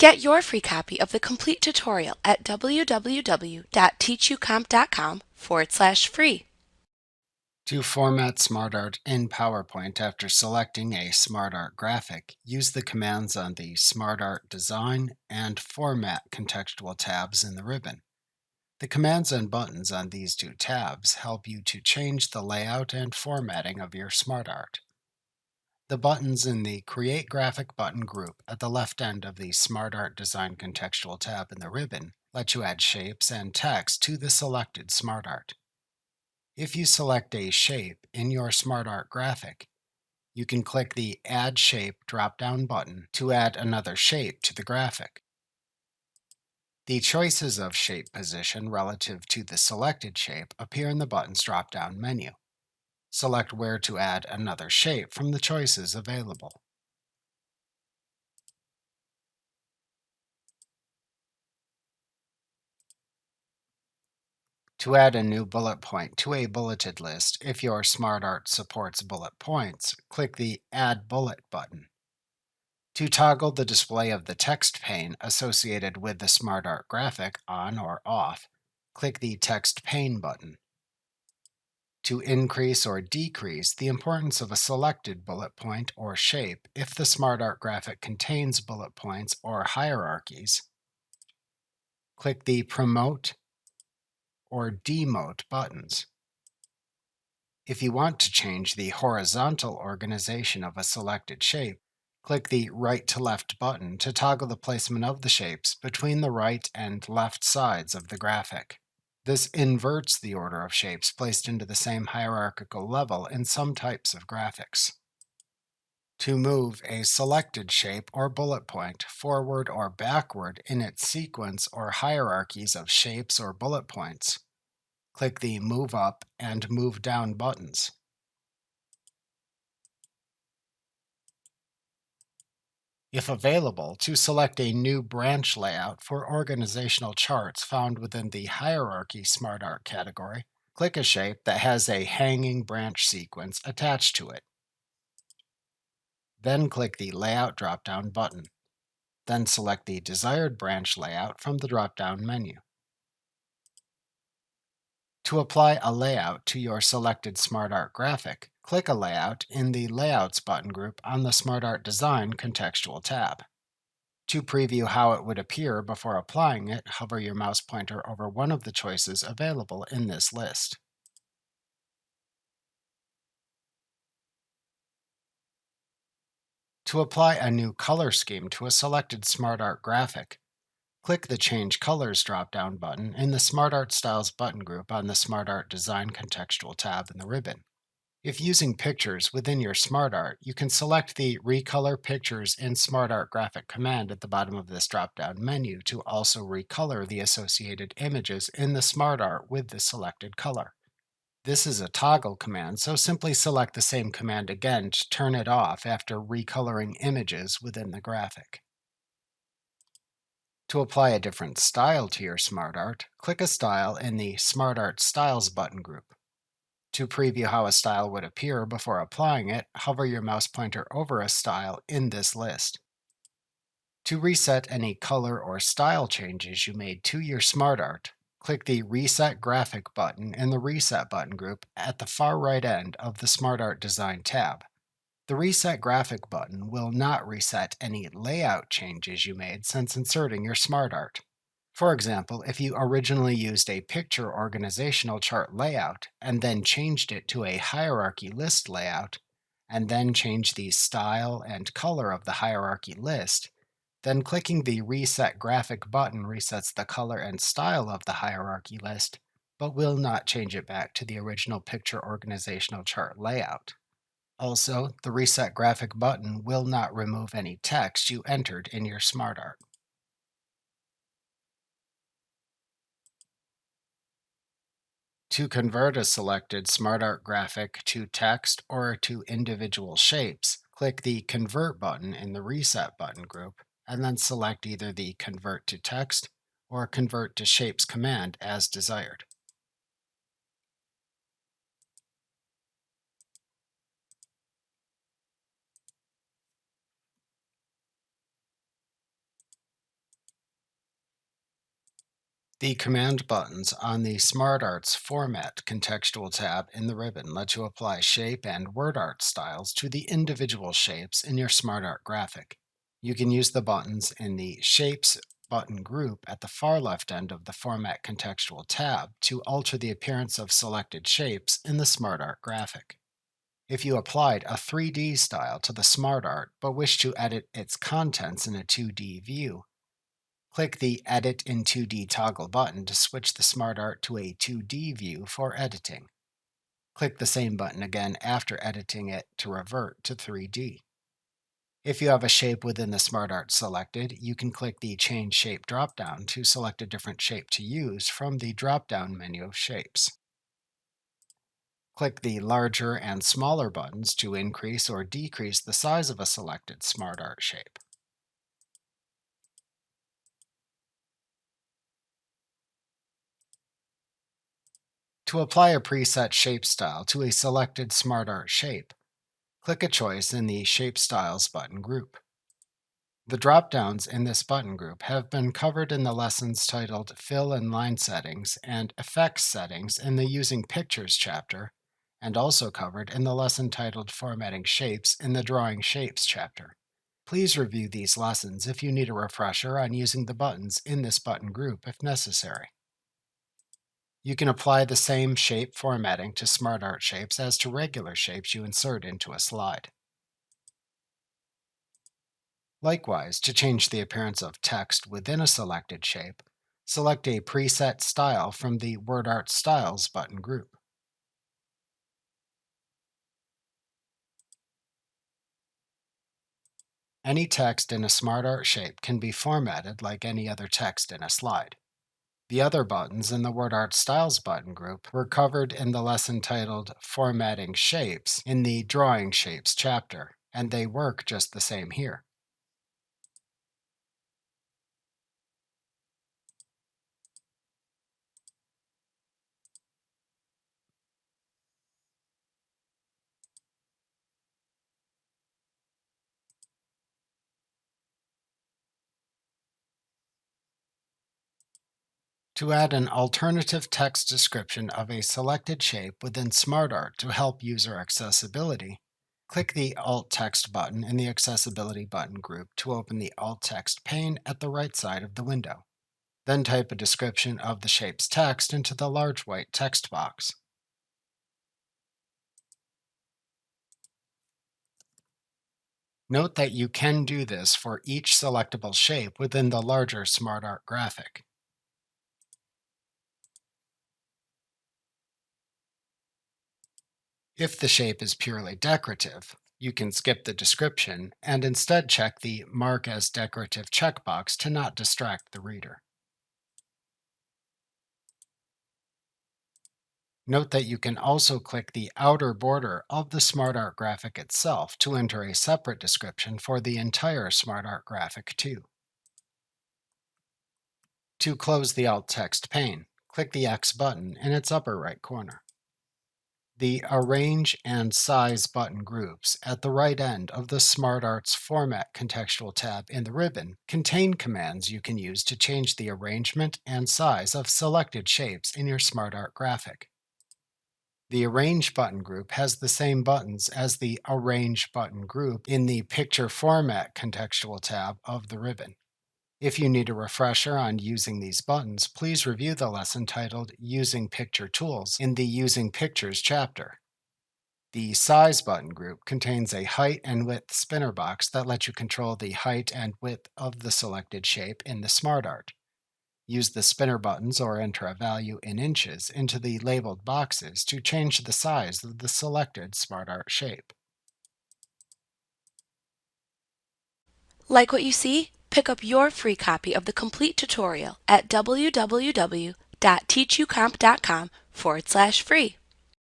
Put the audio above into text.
Get your free copy of the complete tutorial at www.teachucomp.com/free. To format SmartArt in PowerPoint after selecting a SmartArt graphic, use the commands on the SmartArt Design and Format Contextual tabs in the ribbon. The commands and buttons on these two tabs help you to change the layout and formatting of your SmartArt. The buttons in the Create Graphic button group at the left end of the SmartArt Design Contextual tab in the ribbon let you add shapes and text to the selected SmartArt. If you select a shape in your SmartArt graphic, you can click the Add Shape drop-down button to add another shape to the graphic. The choices of shape position relative to the selected shape appear in the button's drop-down menu. Select where to add another shape from the choices available. To add a new bullet point to a bulleted list, if your SmartArt supports bullet points, click the Add Bullet button. To toggle the display of the text pane associated with the SmartArt graphic on or off, click the Text Pane button. To increase or decrease the importance of a selected bullet point or shape if the SmartArt graphic contains bullet points or hierarchies, click the Promote or Demote buttons. If you want to change the horizontal organization of a selected shape, click the right to left button to toggle the placement of the shapes between the right and left sides of the graphic. This inverts the order of shapes placed into the same hierarchical level in some types of graphics. To move a selected shape or bullet point forward or backward in its sequence or hierarchies of shapes or bullet points, click the Move Up and Move Down buttons. If available, to select a new branch layout for organizational charts found within the Hierarchy SmartArt category, click a shape that has a hanging branch sequence attached to it. Then click the Layout drop-down button. Then select the desired branch layout from the drop-down menu. To apply a layout to your selected SmartArt graphic, click a layout in the Layouts button group on the SmartArt Design Contextual tab. To preview how it would appear before applying it, hover your mouse pointer over one of the choices available in this list. To apply a new color scheme to a selected SmartArt graphic, click the Change Colors drop-down button in the SmartArt Styles button group on the SmartArt Design Contextual tab in the ribbon. If using pictures within your SmartArt, you can select the Recolor Pictures in SmartArt Graphic command at the bottom of this drop-down menu to also recolor the associated images in the SmartArt with the selected color. This is a toggle command, so simply select the same command again to turn it off after recoloring images within the graphic. To apply a different style to your SmartArt, click a style in the SmartArt Styles button group. To preview how a style would appear before applying it, hover your mouse pointer over a style in this list. To reset any color or style changes you made to your SmartArt, click the Reset Graphic button in the Reset button group at the far right end of the SmartArt Design tab. The Reset Graphic button will not reset any layout changes you made since inserting your SmartArt. For example, if you originally used a picture organizational chart layout and then changed it to a hierarchy list layout, and then changed the style and color of the hierarchy list, then clicking the Reset Graphic button resets the color and style of the hierarchy list, but will not change it back to the original picture organizational chart layout. Also, the Reset Graphic button will not remove any text you entered in your SmartArt. To convert a selected SmartArt graphic to text or to individual shapes, click the Convert button in the Reset button group, and then select either the Convert to Text or Convert to Shapes command as desired. The command buttons on the SmartArt's Format Contextual tab in the ribbon let you apply shape and word art styles to the individual shapes in your SmartArt graphic. You can use the buttons in the Shapes button group at the far left end of the Format Contextual tab to alter the appearance of selected shapes in the SmartArt graphic. If you applied a 3D style to the SmartArt but wish to edit its contents in a 2D view, click the Edit in 2D toggle button to switch the SmartArt to a 2D view for editing. Click the same button again after editing it to revert to 3D. If you have a shape within the SmartArt selected, you can click the Change Shape dropdown to select a different shape to use from the drop-down menu of shapes. Click the larger and smaller buttons to increase or decrease the size of a selected SmartArt shape. To apply a preset shape style to a selected SmartArt shape, click a choice in the Shape Styles button group. The drop-downs in this button group have been covered in the lessons titled Fill and Line Settings and Effects Settings in the Using Pictures chapter, and also covered in the lesson titled Formatting Shapes in the Drawing Shapes chapter. Please review these lessons if you need a refresher on using the buttons in this button group if necessary. You can apply the same shape formatting to SmartArt shapes as to regular shapes you insert into a slide. Likewise, to change the appearance of text within a selected shape, select a preset style from the WordArt Styles button group. Any text in a SmartArt shape can be formatted like any other text in a slide. The other buttons in the WordArt Styles button group were covered in the lesson titled Formatting Shapes in the Drawing Shapes chapter, and they work just the same here. To add an alternative text description of a selected shape within SmartArt to help user accessibility, click the Alt Text button in the Accessibility button group to open the Alt Text pane at the right side of the window. Then type a description of the shape's text into the large white text box. Note that you can do this for each selectable shape within the larger SmartArt graphic. If the shape is purely decorative, you can skip the description and instead check the Mark as Decorative checkbox to not distract the reader. Note that you can also click the outer border of the SmartArt graphic itself to enter a separate description for the entire SmartArt graphic too. To close the alt text pane, click the X button in its upper right corner. The Arrange and Size button groups at the right end of the SmartArt's Format Contextual tab in the ribbon contain commands you can use to change the arrangement and size of selected shapes in your SmartArt graphic. The Arrange button group has the same buttons as the Arrange button group in the Picture Format Contextual tab of the ribbon. If you need a refresher on using these buttons, please review the lesson titled Using Picture Tools in the Using Pictures chapter. The Size button group contains a height and width spinner box that lets you control the height and width of the selected shape in the SmartArt. Use the spinner buttons or enter a value in inches into the labeled boxes to change the size of the selected SmartArt shape. Like what you see? Pick up your free copy of the complete tutorial at www.teachucomp.com/free.